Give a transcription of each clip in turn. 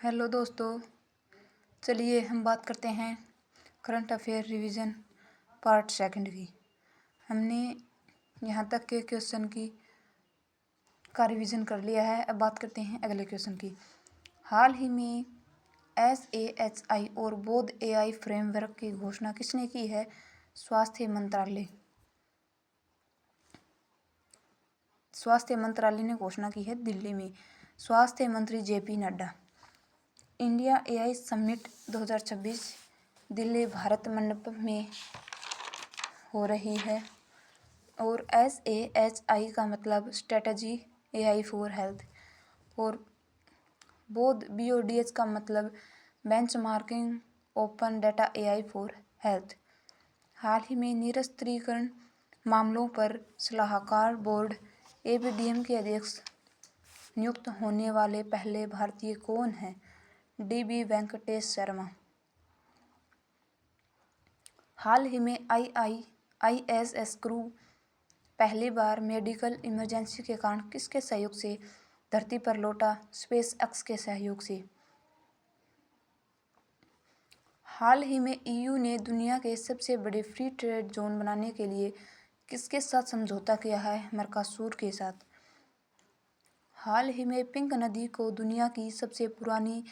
Hello दोस्तों। चलिए हम बात करते हैं current affair revision part second की। हमने यहाँ तक के क्वेश्चन का रिवीजन कर लिया है। अब बात करते हैं अगले क्वेश्चन की। हाल ही में SAHI और बोध AI फ्रेमवर्क की घोषणा किसने की है? स्वास्थ्य मंत्रालय ने घोषणा की है दिल्ली में। स्वास्थ्य मंत्री JP Nadda. India AI summit 2026 Delhi Bharat Mandapam में हो रही है। और SAHI का मतलब स्ट्रेटजी AI फॉर हेल्थ और बोध BODH का मतलब benchmarking open data AI for health. हाल ही में निरस्त्रीकरण मामलों पर सलाहकार बोर्ड ABDM के अध्यक्ष नियुक्त होने वाले पहले भारतीय कौन हैं? DB वेंकटेश शर्मा। हाल ही में ISS क्रू पहली बार मेडिकल इमरजेंसी के कारण किसके सहयोग से धरती पर लौटा? SpaceX के सहयोग से। हाल ही में EU ने दुनिया के सबसे बड़े फ्री ट्रेड जोन बनाने के लिए किसके साथ समझौता किया है? मर्कासूर के साथ। हाल ही में पिंक नदी को दुनिया की सबसे पुरानी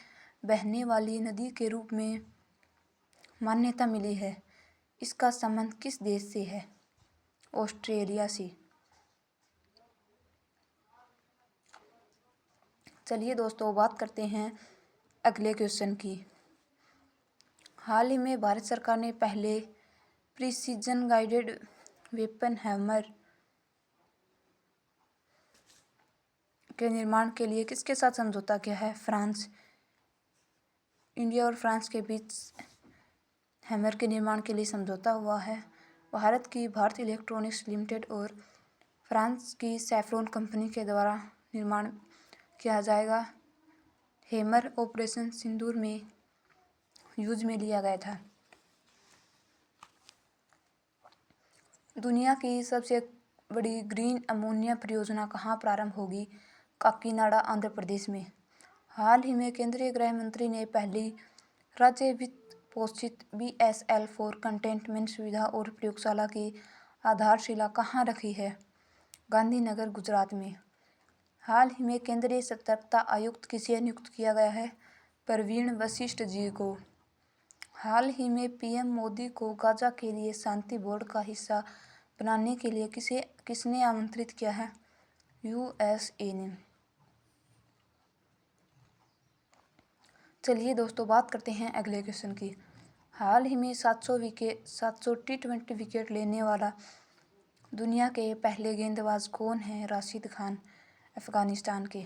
बहने वाली नदी के रूप में मान्यता मिली है। इसका संबंध किस देश से है? ऑस्ट्रेलिया से। चलिए दोस्तों बात करते हैं अगले क्वेश्चन की। हाल ही में भारत सरकार ने पहले प्रिसीजन गाइडेड वेपन हैमर के निर्माण के लिए किसके साथ समझौता किया है? फ्रांस। इंडिया और फ्रांस के बीच हैमर के निर्माण के लिए समझौता हुआ है। भारत की भारत इलेक्ट्रॉनिक्स लिमिटेड और फ्रांस की सैफ्रॉन कंपनी के द्वारा निर्माण किया जाएगा। हैमर ऑपरेशन सिंदूर में यूज में लिया गया था। दुनिया की सबसे बड़ी ग्रीन अमोनिया परियोजना कहाँ प्रारंभ होगी? काकीनाडा, आंध्र प्रदेश में। हाल ही में केंद्रीय गृह मंत्री ने पहली राज्य वित्त पोषित BSL-4 कंटेनमेंट सुविधा और प्रयोगशाला की आधारशिला कहाँ रखी है? गांधीनगर, गुजरात में। हाल ही में केंद्रीय सतर्कता आयुक्त किसे नियुक्त किया गया है? प्रवीण वशिष्ठ जी को। हाल ही में PM मोदी को गाजा के लिए शांति बोर्ड का हिस्सा बनाने के लिए किसने आमंत्रित किया है? USA ने। चलिए दोस्तों बात करते हैं अगले क्वेश्चन की। हाल ही में 700 T20 विकेट लेने वाला दुनिया के पहले गेंदबाज कौन है? राशिद खान, अफगानिस्तान के।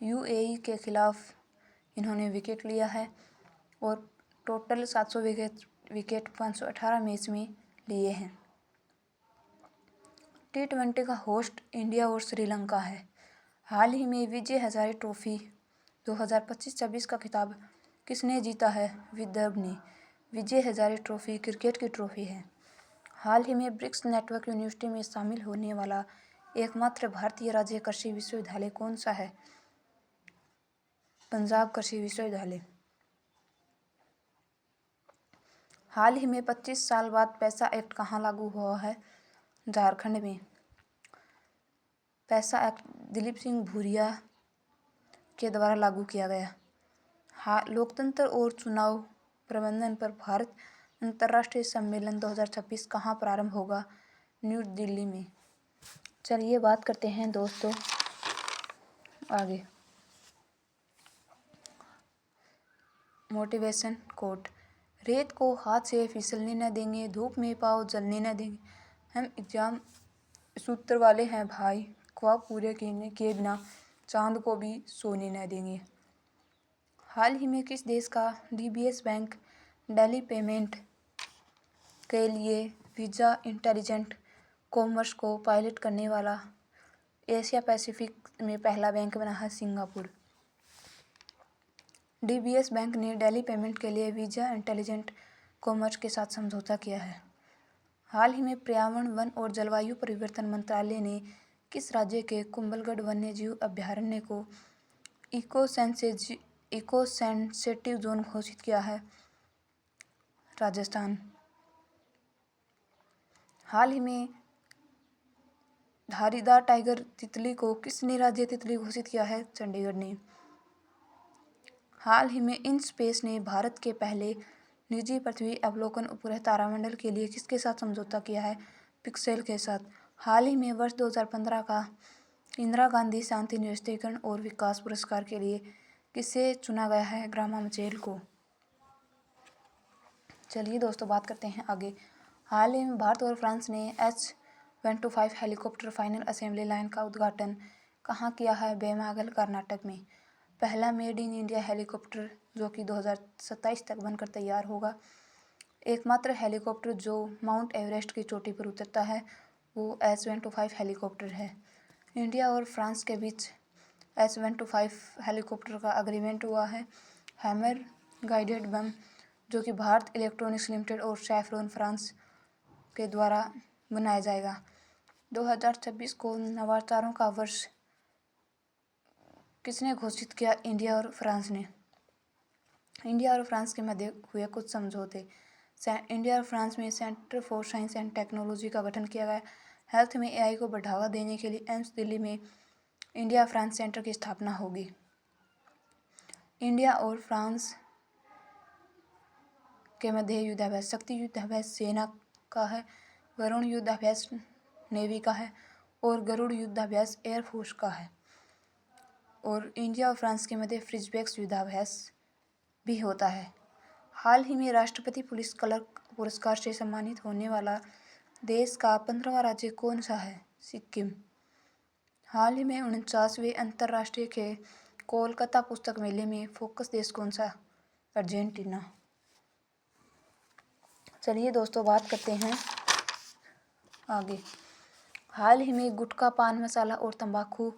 UAE के खिलाफ इन्होंने विकेट लिया है और टोटल 700 विकेट 518 मैच में लिए हैं। T20 का होस्ट इंडिया और श्रीलंका है। हाल ही में विजय हजारे ट्रॉफी 2025-26 का खिताब किसने जीता है? विदर्भ ने। विजय हजारे ट्रॉफी क्रिकेट की ट्रॉफी है। हाल ही में ब्रिक्स नेटवर्क यूनिवर्सिटी में शामिल होने वाला एकमात्र भारतीय राज्य कृषि विश्वविद्यालय कौन सा है? पंजाब कृषि विश्वविद्यालय। हाल ही में 25 साल बाद पैसा एक्ट कहाँ लागू हुआ है? झारखंड में। पैसा एक्ट दिलीप सिंह भूरिया के द्वारा लागू किया गया। लोकतंत्र और चुनाव प्रबंधन पर भारत अंतर्राष्ट्रीय सम्मेलन 2026 कहाँ प्रारंभ होगा? न्यू दिल्ली में। चलिए बात करते हैं दोस्तों आगे। Motivation quote. रेत को हाथ से फिसलने न देंगे, धूप में पाँव जलने न देंगे, हम एग्जाम सूत्र वाले हैं भाई, ख्वाब पूरे किए बिना चांद को भी सोने न देंगे। हाल ही में किस देश का DBS बैंक डेली पेमेंट के लिए वीज़ा इंटेलिजेंट कॉमर्स को पायलट करने वाला एशिया पैसिफिक में पहला बैंक बना है? सिंगापुर। DBS बैंक ने डेली पेमेंट के लिए वीज़ा इंटेलिजेंट कॉमर्स के साथ समझौता किया है। हाल ही में पर्यावरण, वन और जलवायु परिवर्तन मंत्रालय ने किस राज्य के कुंभलगढ़ वन्यजीव अभयारण्य को इको सेंसिटिव जोन घोषित किया है राजस्थान। हाल ही में धारीदार टाइगर तितली को किसने राज्य तितली घोषित किया है? चंडीगढ़ ने। हाल ही में इन स्पेस ने भारत के पहले निजी पृथ्वी अवलोकन उपग्रह तारामंडल के लिए किसके साथ समझौता किया है? पिक्सेल के साथ। हाल ही में वर्ष 2015 का इंदिरा गांधी शांति निरस्त्रीकरण और विकास पुरस्कार के लिए किसे चुना गया है? ग्रामा मचेल को। चलिए दोस्तों बात करते हैं आगे। हाल ही में भारत और फ्रांस ने H-125 helicopter final assembly line का उद्घाटन कहाँ किया है? बेमागल कर्नाटक में। पहला मेड इन इंडिया हेलीकॉप्टर जो कि 2027 तक बनकर तैयार होगा। एकमात्र हेलीकॉप्टर जो माउंट एवरेस्ट की चोटी पर उतरता है वो H-125 हेलीकॉप्टर है। इंडिया और फ्रांस के बीच H-125 हेलीकॉप्टर का अग्रीमेंट हुआ है। हैमर गाइडेड बम जो कि भारत इलेक्ट्रॉनिक्स लिमिटेड और सैफ्रॉन फ्रांस के द्वारा बनाया जाएगा। 2026 को नवाचारों का वर्ष किसने घोषित किया? इंडिया और फ्रांस ने। इंडिया और फ्रांस के मध्य हुए कुछ समझौते। इंडिया और फ्रांस में centre for science and technology का गठन किया गया। हेल्थ में एआई को बढ़ावा देने के लिए एम्स दिल्ली में इंडिया फ्रांस सेंटर की स्थापना होगी। इंडिया और फ्रांस के मध्य युद्धाभ्यास। शक्ति युद्धाभ्यास सेना का है, वरुण युद्धाभ्यास नेवी का है और गरुड़ युद्धाभ्यास एयरफोर्स का है। और इंडिया और फ्रांस के मध्य फ्रिजबेक्स युद्धाभ्यास भी होता है। हाल ही में राष्ट्रपति पुलिस क्लर्क पुरस्कार से सम्मानित होने वाला देश का 15वां राज्य कौन सा है? सिक्किम। हाल ही में 49वें अंतर्राष्ट्रीय के कोलकाता पुस्तक मेले में फोकस देश कौन सा? अर्जेंटीना। चलिए दोस्तों बात करते हैं आगे। हाल ही में गुटखा, पान मसाला और तंबाकू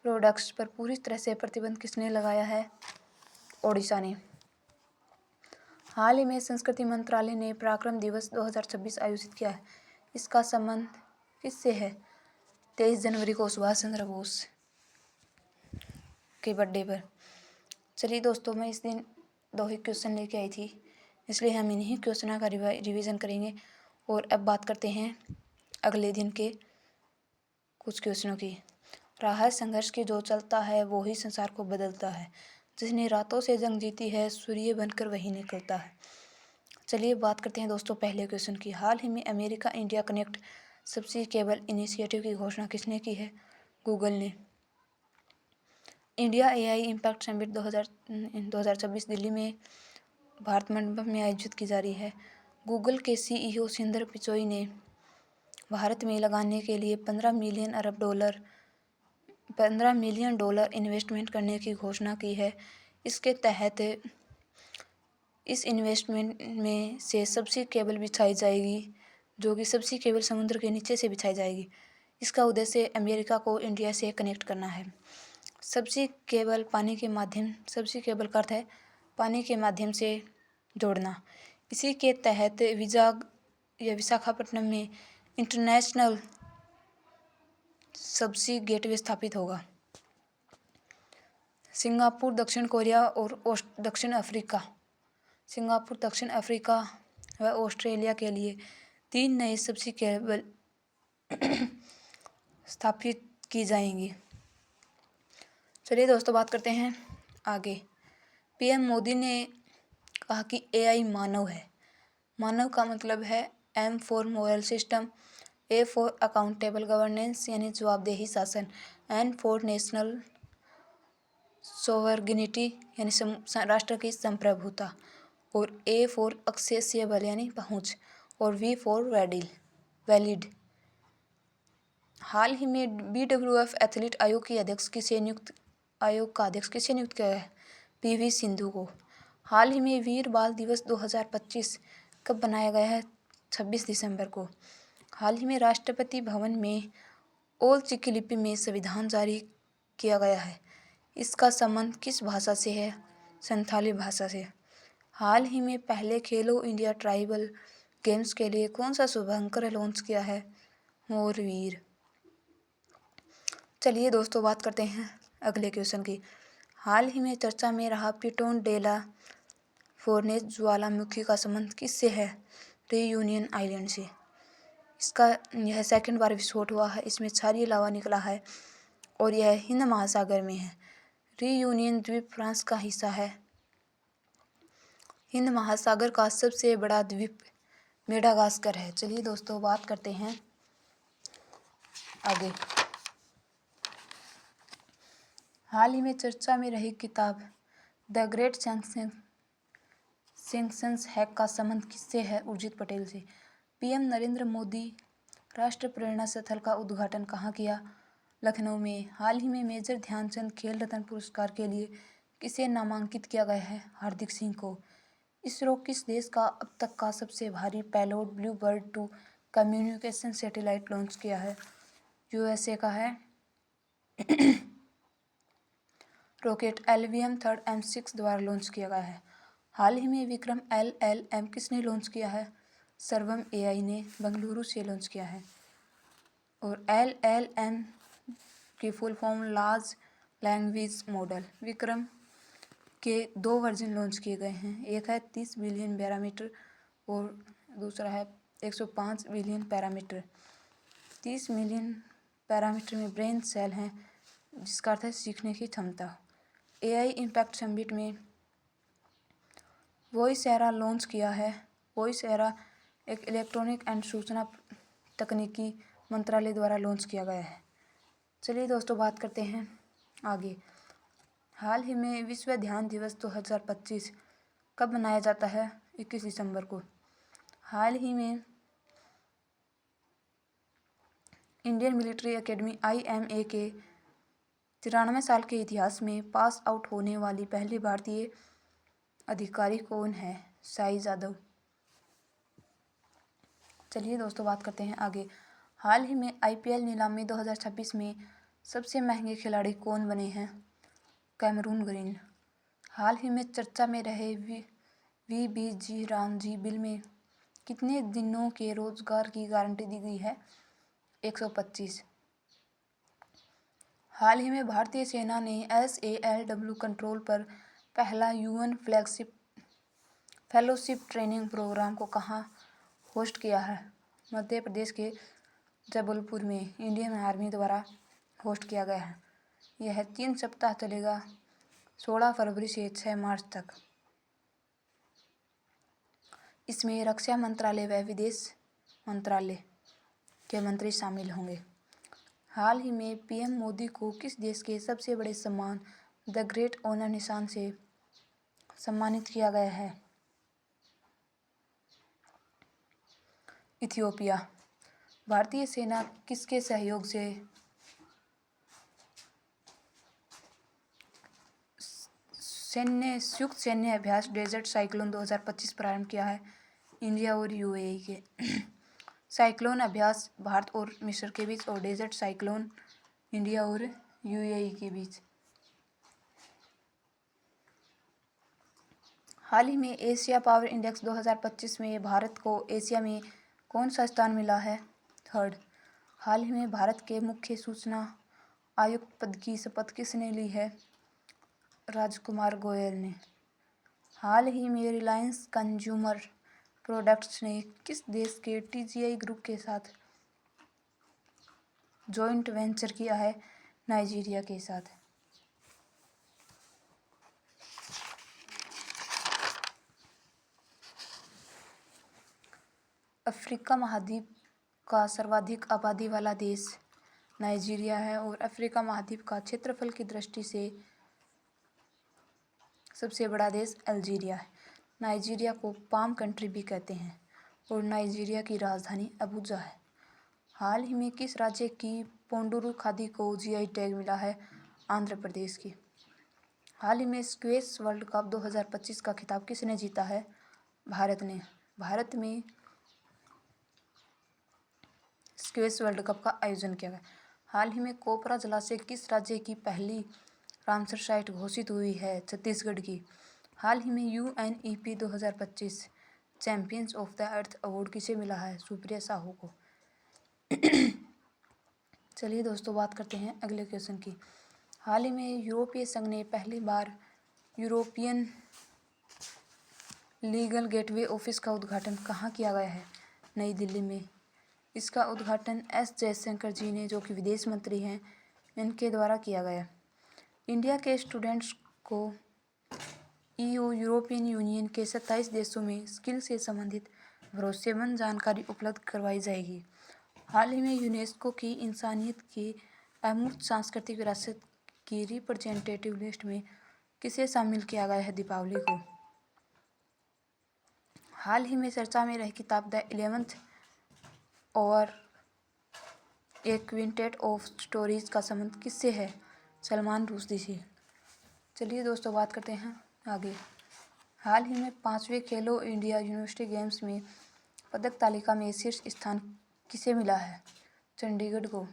प्रोडक्ट्स पर पूरी तरह से प्रतिबंध किसने लगाया है? ओडिशा ने। हाल ही में संस्कृति मंत्रालय ने पराक्रम दिवस 2026 आयोजित किया है। इसका संबंध किससे है? 23 जनवरी को सुभाष चंद्र बोस के बर्थडे पर। चलिए दोस्तों मैं इस दिन 2 ही क्वेश्चन लेके आई थी, इसलिए हम इन्हीं क्वेश्चनों का रिवीजन करेंगे। और अब बात करते हैं अगले दिन के कुछ क्वेश्चनों की। राहत संघर्ष की जो चलता है वो ही संसार को बदलता है। जिसने रातों से जंग जीती है सूर्य बनकर वही निकलता है। चलिए बात करते हैं दोस्तों पहले क्वेश्चन की। हाल ही में अमेरिका इंडिया कनेक्ट सबसी केबल इनिशिएटिव की घोषणा किसने की है? गूगल ने। India AI impact summit 2026 Delhi में भारत मंडपम में आयोजित की जा रही है। गूगल के सीईओ सुंदर पिचोई ने भारत में लगाने के लिए $15 मिलियन इन्वेस्टमेंट करने की घोषणा की है। इसके तहत इस इन्वेस्टमेंट में से सबसी केबल बिछाई जाएगी, जो कि सबसी केबल समुद्र के नीचे से बिछाई जाएगी। इसका उद्देश्य अमेरिका को इंडिया से कनेक्ट करना है। सबसी केबल सबसी केबल का अर्थ है पानी के माध्यम से जोड़ना। इसी के तहत विशाखापट्टनम में इंटरनेशनल सबसी गेटवे स्थापित होगा। सिंगापुर, दक्षिण कोरिया और दक्षिण अफ्रीका व ऑस्ट्रेलिया के लिए 3 नए सबसी केबल स्थापित की जाएंगी। चलिए दोस्तों बात करते हैं आगे। पीएम मोदी ने कहा कि एआई मानव है। मानव का मतलब है M for moral system, A for accountable governance यानी जवाबदेही शासन, N फॉर नेशनल सोवरनिटी यानी राष्ट्र की संप्रभुता, और A फॉर एक्सेसिबल यानी पहुँच, और V फॉर वैलिड। हाल ही में BWF एथलीट आयोग का अध्यक्ष किसे नियुक्त किया है? PV सिंधु को। हाल ही में वीर बाल दिवस 2025 कब बनाया गया है? 26 दिसंबर को। हाल ही में राष्ट्रपति भवन में ओल चिकी लिपि में संविधान जारी किया गया है। इसका संबंध किस भाषा से है? संथाली भाषा से। हाल ही में पहले खेलो इंडिया ट्राइबल गेम्स के लिए कौन सा शुभंकर लॉन्च किया है? मोरवीर। चलिए दोस्तों बात करते हैं अगले क्वेश्चन की। हाल ही में चर्चा में रहा पिटोन डेला फोरनेस ज्वालामुखी का संबंध किससे है? रीयूनियन आइलैंड से। इसका यह सेकंड बार विस्फोट हुआ है, इसमें क्षारीय लावा निकला है और यह हिंद महासागर में है। रीयूनियन द्वीप फ्रांस का हिस्सा है। हिंद महासागर का सबसे बड़ा द्वीप मेडागास्कर है। चलिए दोस्तों बात करते हैं आगे। हाल ही में चर्चा में रही किताब द ग्रेट सैंक्शंस हैक का संबंध किससे है? उर्जित पटेल से। पीएम नरेंद्र मोदी राष्ट्र प्रेरणा स्थल का उद्घाटन कहाँ किया? लखनऊ में। हाल ही में मेजर ध्यानचंद खेल रत्न पुरस्कार के लिए किसे नामांकित किया गया है? हार्दिक सिंह को। इसरो किस देश का अब तक का सबसे भारी payload blue bird 2 communication satellite launch किया है? यूएसए का है। रॉकेट LVM 3 M6 द्वारा लॉन्च किया गया है। हाल ही में विक्रम LLM किसने लॉन्च किया है? सर्वम AI ने बेंगलुरु से लॉन्च किया है। और LLM की full form large language model. Vikram के 2 वर्जन लॉन्च किए गए हैं, एक है 30 बिलियन पैरामीटर और दूसरा है 105 बिलियन पैरामीटर। 30 मिलियन पैरामीटर में ब्रेन सेल हैं, जिसका अर्थ है सीखने की क्षमता। AI इम्पैक्ट समिट में वॉइस एरा लॉन्च किया है। वॉइस एरा एक इलेक्ट्रॉनिक एंड सूचना तकनीकी मंत्रालय द्वारा लॉन्च किया गया है। चलिए दोस्तों बात करते हैं आगे। हाल ही में विश्व ध्यान दिवस 2025 कब मनाया जाता है? 21 दिसंबर को। हाल ही में इंडियन मिलिट्री एकेडमी IMA के 93 साल के इतिहास में पास आउट होने वाली पहली भारतीय अधिकारी कौन है? साई जादव। चलिए दोस्तों बात करते हैं आगे। हाल ही में IPL नीलामी 2026 में सबसे महंगे खिलाड़ी कौन बने हैं? Cameron Green. हाल ही में चर्चा में रहे VBG रामजी बिल में कितने दिनों के रोजगार की गारंटी दी गई है? 125। हाल ही में भारतीय सेना ने SALW कंट्रोल पर पहला UN फेलोशिप ट्रेनिंग प्रोग्राम को कहाँ होस्ट किया है? मध्य प्रदेश के जबलपुर में इंडियन आर्मी द्वारा होस्ट किया गया है। यह 3 सप्ताह चलेगा, 16 फरवरी से 6 मार्च तक। इसमें रक्षा मंत्रालय व विदेश मंत्रालय के मंत्री शामिल होंगे। हाल ही में PM मोदी को किस देश के सबसे बड़े सम्मान द ग्रेट ऑनर निशान से सम्मानित किया गया है? इथियोपिया। भारतीय सेना किसके सहयोग से संयुक्त सैन्य अभ्यास डेजर्ट साइक्लोन 2025 प्रारंभ किया है? इंडिया और UAE के। साइक्लोन अभ्यास भारत और मिस्र के बीच और डेजर्ट साइक्लोन इंडिया और UAE के बीच। हाल ही में एशिया पावर इंडेक्स 2025 में भारत को एशिया में कौन सा स्थान मिला है? 3rd। हाल ही में भारत के मुख्य सूचना आयुक्त पद की शपथ किसने ली है? राजकुमार गोयल ने। हाल ही में रिलायंस कंज्यूमर प्रोडक्ट्स ने किस देश के TGI ग्रुप के साथ जॉइंट वेंचर किया है? नाइजीरिया के साथ। अफ्रीका महाद्वीप का सर्वाधिक आबादी वाला देश नाइजीरिया है और अफ्रीका महाद्वीप का क्षेत्रफल की दृष्टि से सबसे बड़ा देश अल्जीरिया है। नाइजीरिया को पाम कंट्री भी कहते हैं और नाइजीरिया की राजधानी अबुजा है। हाल ही में किस राज्य की पोंडुरु खादी को GI टैग मिला है? आंध्र प्रदेश की। हाल ही में स्क्वैश वर्ल्ड कप 2025 का खिताब किसने जीता है? भारत ने। भारत में स्क्वैश वर्ल्ड कप का आयोजन किया गया। हाल ही में कोपरा जलाशय किस राज्य की पहली रामसर साइट घोषित हुई है? छत्तीसगढ़ की। हाल ही में UNEP 2025 champions of the earth award किसे मिला है? सुप्रिया साहू को। चलिए दोस्तों बात करते हैं अगले क्वेश्चन की। हाल ही में यूरोपीय संघ ने पहली बार यूरोपियन लीगल गेटवे ऑफिस का उद्घाटन कहाँ किया गया है? नई दिल्ली में। इसका उद्घाटन एस जयशंकर जी ने, जो कि विदेश मंत्री हैं, इनके द्वारा किया गया। इंडिया के स्टूडेंट्स को यूरोपियन यूनियन के 27 देशों में स्किल से संबंधित भरोसेमंद जानकारी उपलब्ध करवाई जाएगी। हाल ही में यूनेस्को की इंसानियत की अमूर्त सांस्कृतिक विरासत की रिप्रेजेंटेटिव लिस्ट में किसे शामिल किया गया है? दीपावली को। हाल ही में चर्चा में रही किताब द 11th और ए क्विंटेट ऑफ स्टोरीज का संबंध किससे है? सलमान रुश्दी से। चलिए दोस्तों, बात करते हैं आगे। हाल ही में 5वें खेलो इंडिया यूनिवर्सिटी गेम्स में पदक तालिका में शीर्ष स्थान किसे मिला है? चंडीगढ़ को।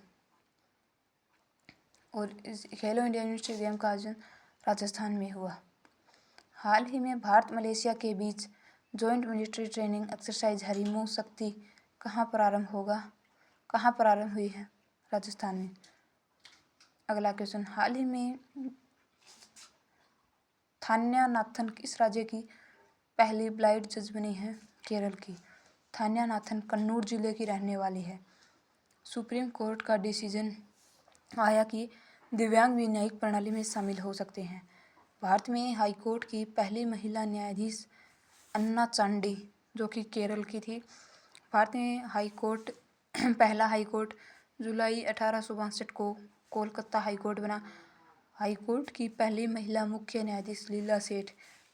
और इस खेलो इंडिया यूनिवर्सिटी गेम का आयोजन राजस्थान में हुआ। हाल ही में भारत मलेशिया के बीच जॉइंट मिलिट्री ट्रेनिंग एक्सरसाइज हरिमो शक्ति कहाँ प्रारंभ हुई है? राजस्थान में। अगला क्वेश्चन, हाल ही में थान्या नाथन किस राज्य की पहली ब्लाइंड जज बनी है? केरल की। थान्या नाथन कन्नूर जिले की रहने वाली है। सुप्रीम कोर्ट का डिसीजन आया कि दिव्यांग भी न्यायिक प्रणाली में शामिल हो सकते हैं। भारत में हाईकोर्ट की पहली महिला न्यायाधीश अन्ना चांडी, जो कि केरल की थी। भारत में हाईकोर्ट पहला हाईकोर्ट जुलाई 1862 को कोलकाता हाईकोर्ट बना। हाईकोर्ट की पहली महिला मुख्य न्यायाधीश लीला सेठ,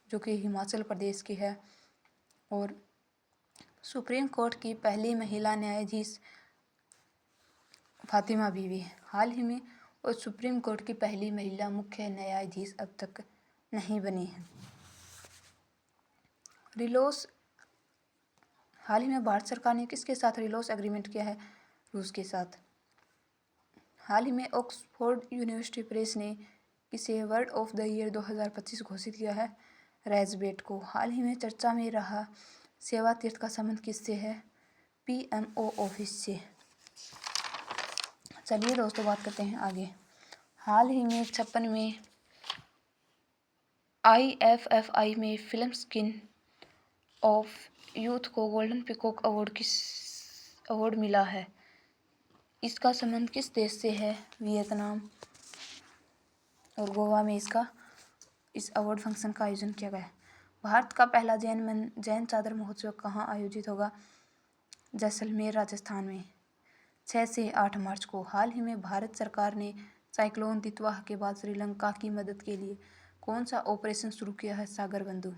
जो कि हिमाचल प्रदेश की है। और सुप्रीम कोर्ट की पहली महिला न्यायाधीश फातिमा बीवी हाल ही में, और सुप्रीम कोर्ट की पहली महिला मुख्य न्यायाधीश अब तक नहीं बनी है। रिलोस, हाल ही में भारत सरकार ने किसके साथ रिलोस एग्रीमेंट किया है? रूस के साथ। हाल ही में ऑक्सफोर्ड यूनिवर्सिटी प्रेस ने किसे वर्ड ऑफ द ईयर 2025 घोषित किया है? रेजबेट को। हाल ही में चर्चा में रहा सेवा तीर्थ का संबंध किससे है? PMO ऑफिस से। चलिए दोस्तों, बात करते हैं आगे। हाल ही में 56वें IFFI में फिल्म स्किन ऑफ यूथ को गोल्डन पीकॉक अवार्ड मिला है। इसका संबंध किस देश से है? वियतनाम। और गोवा में इस अवार्ड फंक्शन का आयोजन किया गया है। भारत का पहला जैन चादर महोत्सव कहाँ आयोजित होगा? जैसलमेर, राजस्थान में, 6 से 8 मार्च को। हाल ही में भारत सरकार ने साइक्लोन तितवाह के बाद श्रीलंका की मदद के लिए कौन सा ऑपरेशन शुरू किया है? सागर बंधु।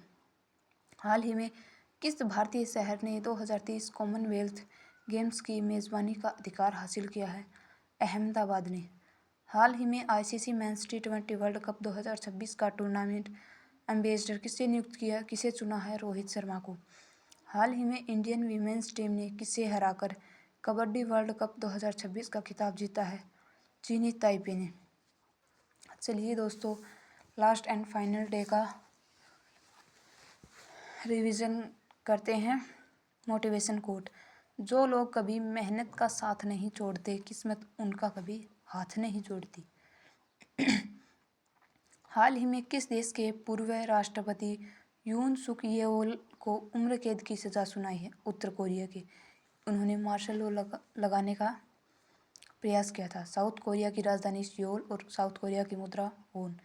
हाल ही में किस भारतीय शहर ने 2030 कॉमनवेल्थ गेम्स की मेज़बानी का अधिकार हासिल किया है? अहमदाबाद ने। हाल ही में ICC mains T20 world cup 2026 का टूर्नामेंट एम्बेसडर किसे चुना है? रोहित शर्मा को। हाल ही में इंडियन वीमेंस टीम ने किसे हराकर कबड्डी वर्ल्ड कप 2026 का खिताब जीता है? चीनी ताइपे ने। चलिए दोस्तों, लास्ट एंड फाइनल डे का रिवीजन करते हैं। मोटिवेशन कोट, जो लोग कभी मेहनत का साथ नहीं छोड़ते, किस्मत उनका कभी हाथ नहीं जोड़ती। हाल ही में किस देश के पूर्व राष्ट्रपति यून सुक येओल को उम्र कैद की सज़ा सुनाई है? उत्तर कोरिया के। उन्होंने मार्शल लॉ लगाने का प्रयास किया था। साउथ कोरिया की राजधानी सियोल और साउथ कोरिया की मुद्रा वोन।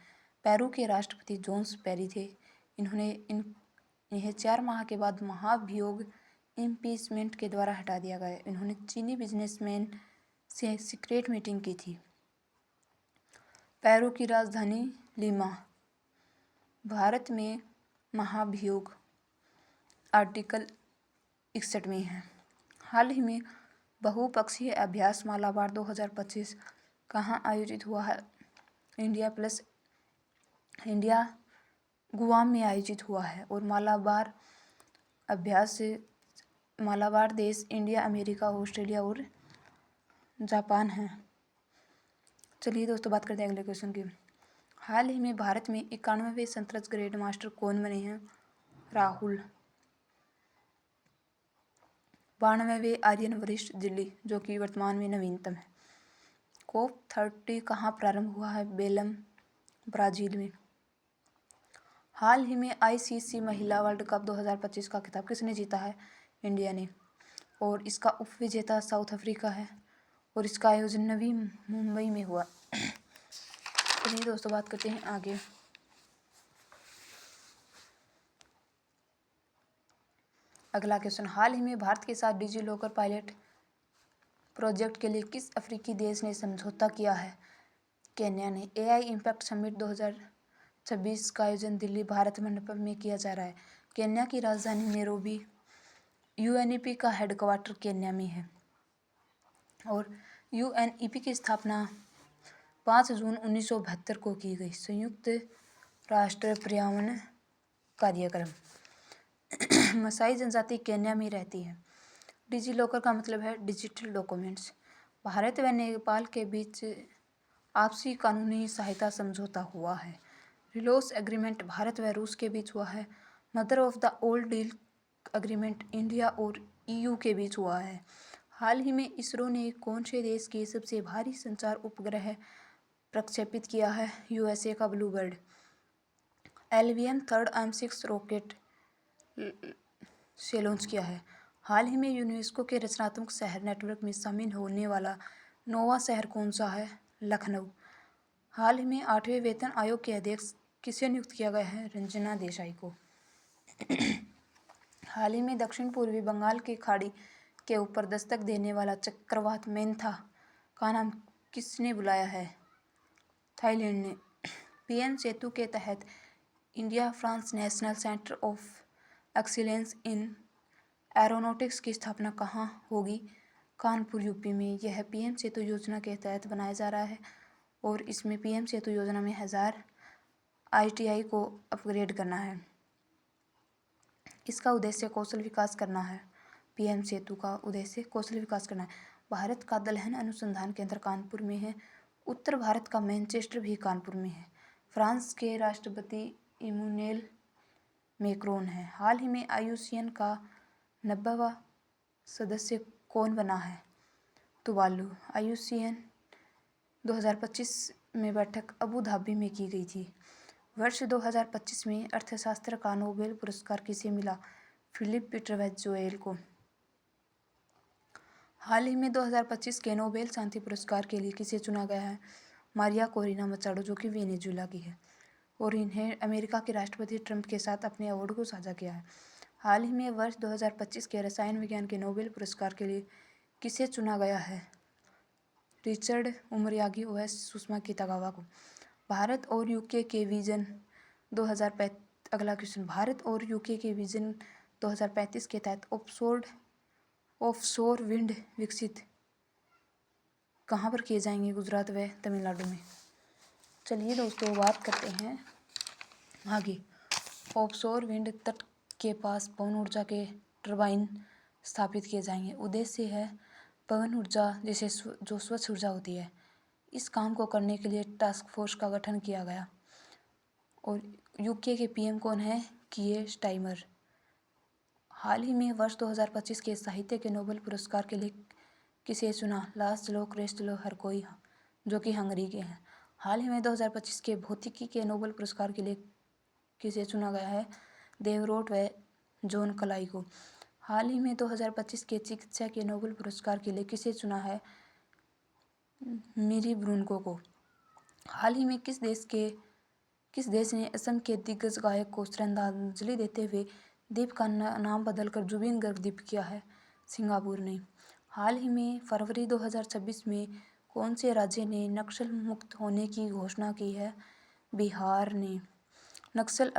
पेरू के राष्ट्रपति जोन्स पेरी थे। इन्हें 4 माह के बाद महाभियोग इम्पीचमेंट के द्वारा हटा दिया गया। इन्होंने चीनी बिजनेसमैन से सीक्रेट मीटिंग की थी। पेरू की राजधानी लीमा। भारत में महाभियोग आर्टिकल 61 में है। हाल ही में बहुपक्षीय अभ्यास मालाबार 2025 कहाँ आयोजित हुआ है? इंडिया गुआम में आयोजित हुआ है। और मालाबार अभ्यास से मालाबार देश इंडिया, अमेरिका, ऑस्ट्रेलिया और जापान है। चलिए दोस्तों, बात करते हैं अगले क्वेश्चन की। हाल ही में भारत में 91वें सतलज ग्रेड मास्टर कौन बने हैं? राहुल। 92वें आर्यन वरिष्ठ दिल्ली, जो कि वर्तमान में नवीनतम है, COP30 कहाँ प्रारंभ हुआ है? बेलम, ब्राज़ील में। हाल ही में ICC महिला वर्ल्ड कप 2025 का खिताब किसने जीता है? इंडिया ने। और इसका उपविजेता साउथ अफ्रीका है और इसका आयोजन नवी मुंबई में हुआ। चलिए दोस्तों बात करते हैं आगे। अगला क्वेश्चन, हाल ही में भारत के साथ डिजी लॉकर पायलट प्रोजेक्ट के लिए किस अफ्रीकी देश ने समझौता किया है? केन्या ने। AI इम्पैक्ट समिट 2026 का आयोजन दिल्ली भारत मंडपम में किया जा रहा है। केन्या की राजधानी नैरोबी। UNEP का हेडक्वार्टर केन्या में है और UNEP की स्थापना 5 जून 1972 को की गई। संयुक्त राष्ट्र पर्यावरण कार्यक्रम। मसाई जनजाति केन्या में रहती है। डिजी लॉकर का मतलब है डिजिटल डॉक्यूमेंट्स। भारत व नेपाल के बीच आपसी कानूनी सहायता समझौता हुआ है। रिलोस एग्रीमेंट भारत व रूस के बीच हुआ है। Mother of the old deal agreement India और EU के बीच हुआ है। हाल ही में इसरो ने कौन से देश के सबसे भारी संचार उपग्रह प्रक्षेपित किया है? USA का Bluebird. LVM 3rd M6 rocket से लॉन्च किया है। हाल ही में यूनेस्को के रचनात्मक शहर नेटवर्क में शामिल होने वाला नौवां शहर कौन सा है? लखनऊ। हाल ही में 8वें वेतन आयोग के अध्यक्ष किसे नियुक्त किया गया है? रंजना देसाई को। हाल ही में दक्षिण पूर्वी बंगाल की खाड़ी के ऊपर दस्तक देने वाला चक्रवात मेंथा का नाम किसने बुलाया है? थाईलैंड ने। PM सेतु के तहत India France national centre of excellence in aeronautics की स्थापना कहाँ होगी? कानपुर UP में। यह PM सेतु योजना के तहत बनाया जा रहा है और इसमें PM सेतु योजना में 1000 ITI को अपग्रेड करना है। इसका उद्देश्य कौशल विकास करना है। PM सेतु का उद्देश्य कौशल विकास करना है। भारत का दलहन अनुसंधान केंद्र कानपुर में है। उत्तर भारत का मैनचेस्टर भी कानपुर में है। फ्रांस के राष्ट्रपति इमैनुएल मैक्रोन है। हाल ही में IUCN का 90वां सदस्य कौन बना है? तुवालू। IUCN 2025 में बैठक अबू धाबी में की गई थी। वर्ष 2025 में अर्थशास्त्र का नोबेल पुरस्कार किसे मिला? फिलिप पीटर को। हाल ही में 2025 के नोबेल शांति पुरस्कार के लिए किसे चुना गया है? मारिया कोरिना मचाडो, जो कि वेनेजुएला की है और इन्हें अमेरिका के राष्ट्रपति ट्रंप के साथ अपने अवार्ड को साझा किया है। हाल ही में वर्ष 2025 के रसायन विज्ञान के नोबेल पुरस्कार के लिए किसे चुना गया है? रिचर्ड उमरयागी OS सुषमा कितागावा को। भारत और UK के विजन 2035। अगला क्वेश्चन, भारत और UK के विजन 2035 के तहत ऑफशोर विंड विकसित कहाँ पर किए जाएंगे? गुजरात व तमिलनाडु में। चलिए दोस्तों बात करते हैं आगे। ऑफशोर विंड तट के पास पवन ऊर्जा के टरबाइन स्थापित किए जाएंगे। उद्देश्य है पवन ऊर्जा जैसे जो स्वच्छ ऊर्जा होती है। इस काम को करने के लिए टास्क फोर्स का गठन किया गया और UK के PM कौन है? कीयर स्टाइमर। हाल ही में वर्ष 2025 के साहित्य के नोबेल पुरस्कार के लिए किसे चुना? लाज़लो क्रेस्टलो हरकोई, जो कि हंगरी के हैं। हाल ही में 2025 के भौतिकी के नोबेल पुरस्कार के लिए किसे चुना गया है? देवरोट व जॉन कलाई को। हाल ही में 2025 के चिकित्सा के नोबेल पुरस्कार के लिए किसे चुना है? मिरी ब्रुनको को। हाल ही में किस देश ने असम के दिग्गज गायक को श्रद्धांजलि देते हुए द्वीप का नाम बदलकर जुबिन गर्ग द्वीप किया है? सिंगापुर ने। हाल ही में फरवरी 2026 में कौन से राज्य ने नक्सल मुक्त होने की घोषणा की है? बिहार ने। नक्सल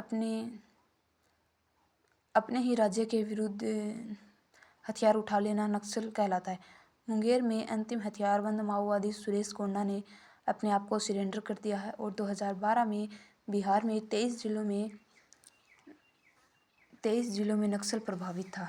अपने ही राज्य के विरुद्ध हथियार उठा लेना नक्सल कहलाता है। मुंगेर में अंतिम हथियारबंद माओवादी सुरेश कोंडा ने अपने आप को सरेंडर कर दिया है और 2012 में बिहार में 23 जिलों में नक्सल प्रभावित था।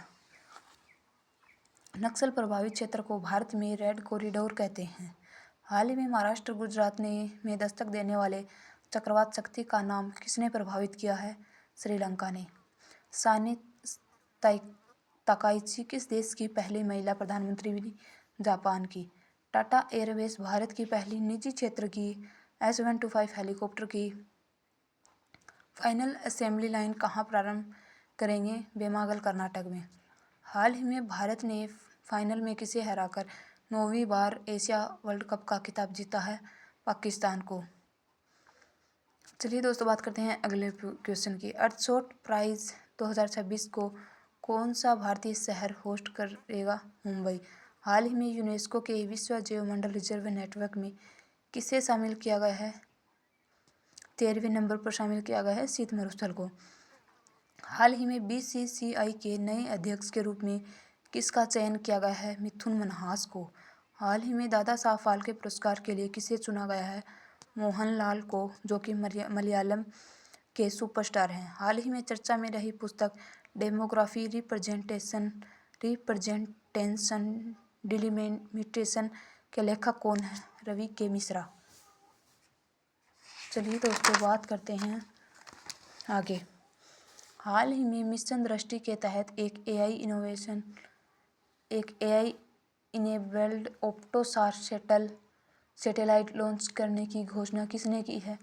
नक्सल प्रभावित क्षेत्र को भारत में रेड कॉरिडोर कहते हैं। हाल ही में महाराष्ट्र गुजरात में दस्तक देने वाले चक्रवात शक्ति का नाम किसने प्रभावित किया है? श्रीलंका ने। साने ताकाइची किस देश की पहली महिला प्रधानमंत्री बनी? जापान की। टाटा एयरवेज भारत की पहली निजी क्षेत्र की S-125 हेलीकॉप्टर की फाइनल असेंबली लाइन कहाँ प्रारंभ करेंगे? बेमागल, कर्नाटक में। हाल ही में भारत ने फाइनल में किसे हराकर 9वीं बार एशिया वर्ल्ड कप का खिताब जीता है? पाकिस्तान को। चलिए दोस्तों, बात करते हैं अगले क्वेश्चन की। अर्थशॉट प्राइज 2026 को कौन सा भारतीय शहर होस्ट करेगा? मुंबई। हाल ही में यूनेस्को के विश्व जैवमंडल रिजर्व नेटवर्क में किसे शामिल किया गया है? 13वें नंबर पर शामिल किया गया है शीत मरुस्थल को। हाल ही में BCCI के नए अध्यक्ष के रूप में किसका चयन किया गया है? मिथुन मनहास को। हाल ही में दादा साहब फाल्के पुरस्कार के लिए किसे चुना गया है? मोहनलाल को, जो कि मलयालम के सुपरस्टार हैं। हाल ही में चर्चा में रही पुस्तक डेमोग्राफी रिप्रेजेंटेशन डिलिमिटेशन के लेखक कौन है? रवि के मिश्रा। चलिए दोस्तों, बात करते हैं आगे। हाल ही में मिशन दृष्टि के तहत एक AI इनेबल्ड ऑप्टोसार सैटेलाइट लॉन्च करने की घोषणा किसने की है?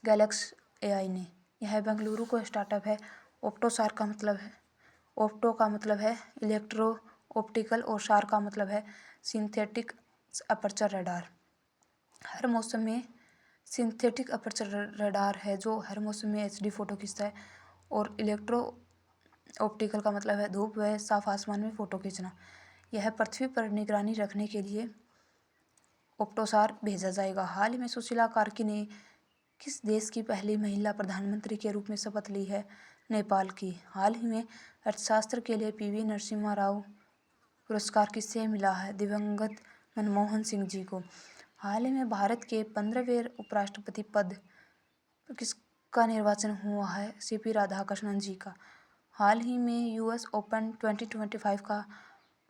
गैलेक्सी AI ने। यह बेंगलुरु का स्टार्टअप है। ऑप्टोसार का मतलब है, ऑप्टो का मतलब है इलेक्ट्रो ऑप्टिकल और सार का मतलब है सिंथेटिक अपर्चर रडार। हर मौसम में सिंथेटिक अपर्चर रडार है जो हर मौसम में HD फोटो खींचता है, और इलेक्ट्रो ऑप्टिकल का मतलब है धूप व साफ आसमान में फ़ोटो खींचना। यह पृथ्वी पर निगरानी रखने के लिए ऑप्टोसार भेजा जाएगा। हाल ही में सुशीला कार्की ने किस देश की पहली महिला प्रधानमंत्री के रूप में शपथ ली है? नेपाल की। हाल ही में अर्थशास्त्र के लिए PV नरसिम्हा राव पुरस्कार किससे मिला है? दिवंगत मनमोहन सिंह जी को। हाल ही में भारत के 15वें उपराष्ट्रपति पद किसका निर्वाचन हुआ है? CP राधाकृष्णन जी का। हाल ही में US ओपन 2025 का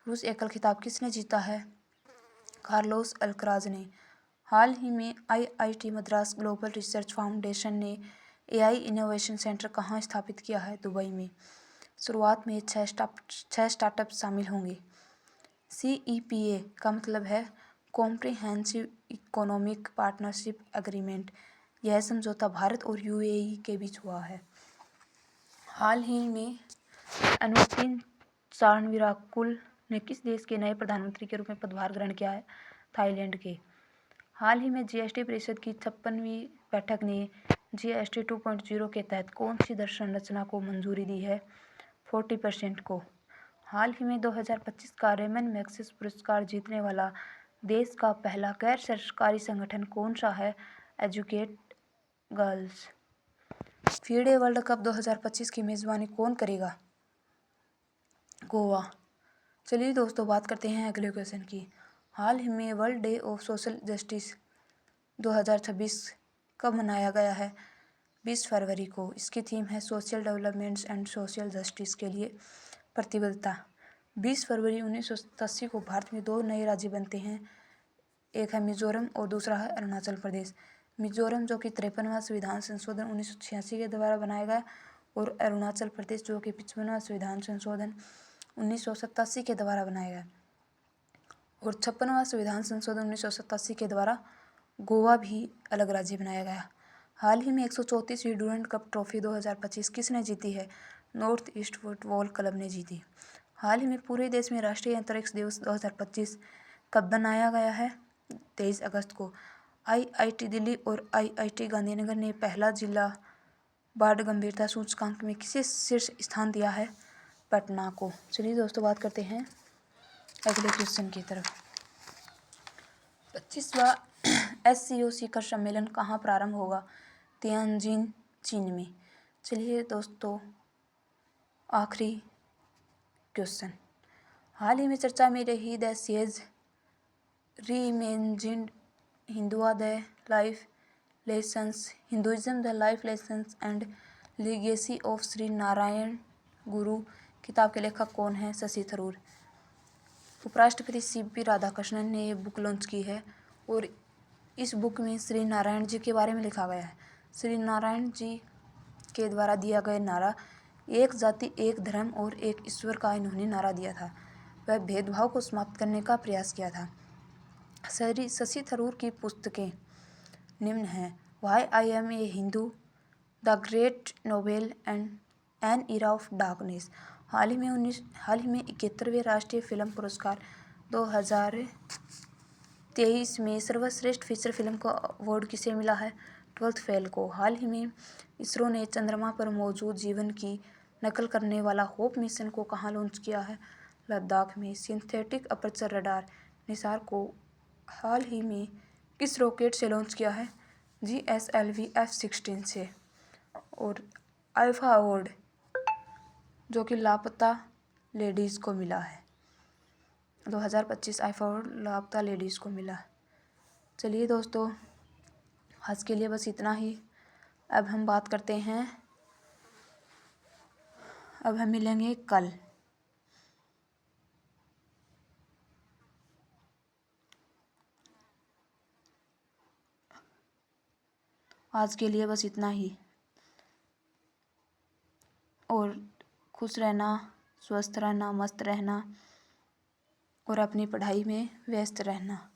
पुरुष एकल खिताब किसने जीता है? कार्लोस अल्कराज ने। हाल ही में IIT Madras global research foundation ने AI इनोवेशन सेंटर कहाँ स्थापित किया है? दुबई में। शुरुआत में 6 स्टार्टअप शामिल होंगे। CEPA का मतलब है कॉम्प्रिहेंसिव इकोनॉमिक पार्टनरशिप एग्रीमेंट। यह समझौता भारत और UAE के बीच हुआ है। हाल ही में अनुपिन चारनविराकुल ने किस देश के नए प्रधानमंत्री के रूप में पदभार ग्रहण किया है? थाईलैंड के। हाल ही में GST परिषद की 56वीं बैठक ने GST 2.0 के तहत कौन सी दर संरचना को मंजूरी दी है? 40% को। हाल ही में 2025 का रेमन मैग्सेसे पुरस्कार जीतने वाला देश का पहला गैर सरकारी संगठन कौन सा है? Educate girls. FIDE world cup 2025 की मेज़बानी कौन करेगा? गोवा। चलिए दोस्तों, बात करते हैं अगले क्वेश्चन की। हाल ही में world day of social justice 2026 कब मनाया गया है? 20 फरवरी को। इसकी थीम है social developments and social justice के लिए प्रतिबद्धता। 20 फरवरी 1987 को भारत में 2 नए राज्य बनते हैं। एक है मिजोरम और दूसरा है अरुणाचल प्रदेश। मिजोरम जो कि 53वां संविधान संशोधन 1986 के द्वारा बनाया गया, और अरुणाचल प्रदेश जो कि 55वां संविधान संशोधन 1987 के द्वारा बनाया गया, और 56वां संविधान संशोधन 1987 के द्वारा गोवा भी अलग राज्य बनाया गया। हाल ही में 134वीं डूरंड कप ट्रॉफी 2025 किसने जीती है? नॉर्थ ईस्ट फुटबॉल क्लब ने जीती। हाल ही में पूरे देश में राष्ट्रीय अंतरिक्ष दिवस 2025 कब बनाया गया है? 23 अगस्त को। IIT दिल्ली और IIT गांधीनगर ने पहला जिला बाढ़ गंभीरता सूचकांक में किसे शीर्ष स्थान दिया है? पटना को। चलिए दोस्तों, बात करते हैं अगले क्वेश्चन की तरफ। 25वां SCO शिखर सम्मेलन कहाँ प्रारंभ होगा? तियानजिन, चीन में। चलिए दोस्तों, आखिरी क्वेश्चन। हाल ही में चर्चा में रही the sage reimagined Hinduism the life lessons and legacy of Shri Narayan गुरु किताब के लेखक कौन है? शशि थरूर। उपराष्ट्रपति CP राधाकृष्णन ने ये बुक लॉन्च की है, और इस बुक में श्री नारायण जी के बारे में लिखा गया है। श्री नारायण जी के द्वारा दिया गया नारा एक जाति, एक धर्म और एक ईश्वर का इन्होंने नारा दिया था। वह भेदभाव को समाप्त करने का प्रयास किया था। शशि थरूर की पुस्तकें निम्न हैं: why I am a Hindu, the great novel and an era of darkness. हाल ही में 71वें राष्ट्रीय फिल्म पुरस्कार 2023 में सर्वश्रेष्ठ फीचर फिल्म का अवार्ड किसे मिला है? 12th फेल को। हाल ही में इसरो ने चंद्रमा पर मौजूद जीवन की नकल करने वाला होप मिशन को कहाँ लॉन्च किया है? लद्दाख में। सिंथेटिक अपर्चर रडार निसार को हाल ही में किस रॉकेट से लॉन्च किया है? GSLV F-16 से। और आईफा अवार्ड जो कि लापता लेडीज़ को मिला है, 2025 आईफा अवार्ड लापता लेडीज़ को मिला। चलिए दोस्तों, आज के लिए बस इतना ही। अब हम बात करते हैं, अब हम मिलेंगे कल। आज के लिए बस इतना ही। और खुश रहना, स्वस्थ रहना, मस्त रहना और अपनी पढ़ाई में व्यस्त रहना।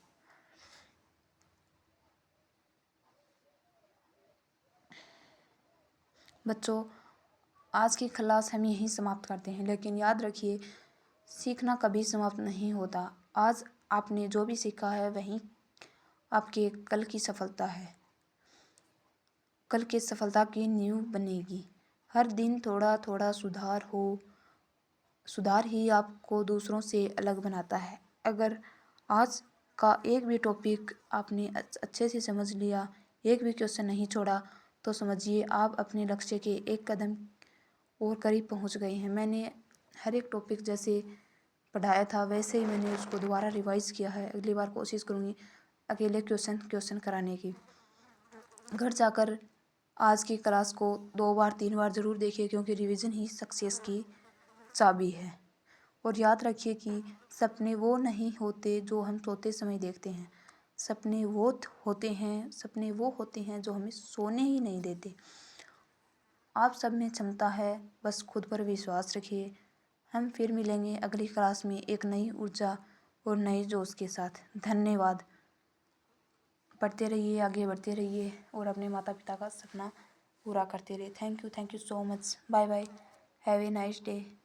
बच्चों, आज की क्लास हम यहीं समाप्त करते हैं, लेकिन याद रखिए सीखना कभी समाप्त नहीं होता। आज आपने जो भी सीखा है वही आपके कल की सफलता है, कल की सफलता की नींव बनेगी। हर दिन थोड़ा थोड़ा सुधार ही आपको दूसरों से अलग बनाता है। अगर आज का एक भी टॉपिक आपने अच्छे से समझ लिया, एक भी क्वेश्चन नहीं छोड़ा, तो समझिए आप अपने लक्ष्य के एक कदम और करीब पहुंच गए हैं। मैंने हर एक टॉपिक जैसे पढ़ाया था वैसे ही मैंने उसको दोबारा रिवाइज़ किया है। अगली बार कोशिश करूँगी अकेले क्वेश्चन कराने की। घर जाकर आज की क्लास को 2 बार 3 बार ज़रूर देखिए, क्योंकि रिवीजन ही सक्सेस की चाबी है। और याद रखिए कि सपने वो नहीं होते जो हम सोते समय देखते हैं, सपने वो होते हैं जो हमें सोने ही नहीं देते। आप सब में क्षमता है, बस खुद पर विश्वास रखिए। हम फिर मिलेंगे अगली क्लास में एक नई ऊर्जा और नए जोश के साथ। धन्यवाद। पढ़ते रहिए, आगे बढ़ते रहिए और अपने माता पिता का सपना पूरा करते रहिए। Thank you so much. Bye bye. Have a nice day.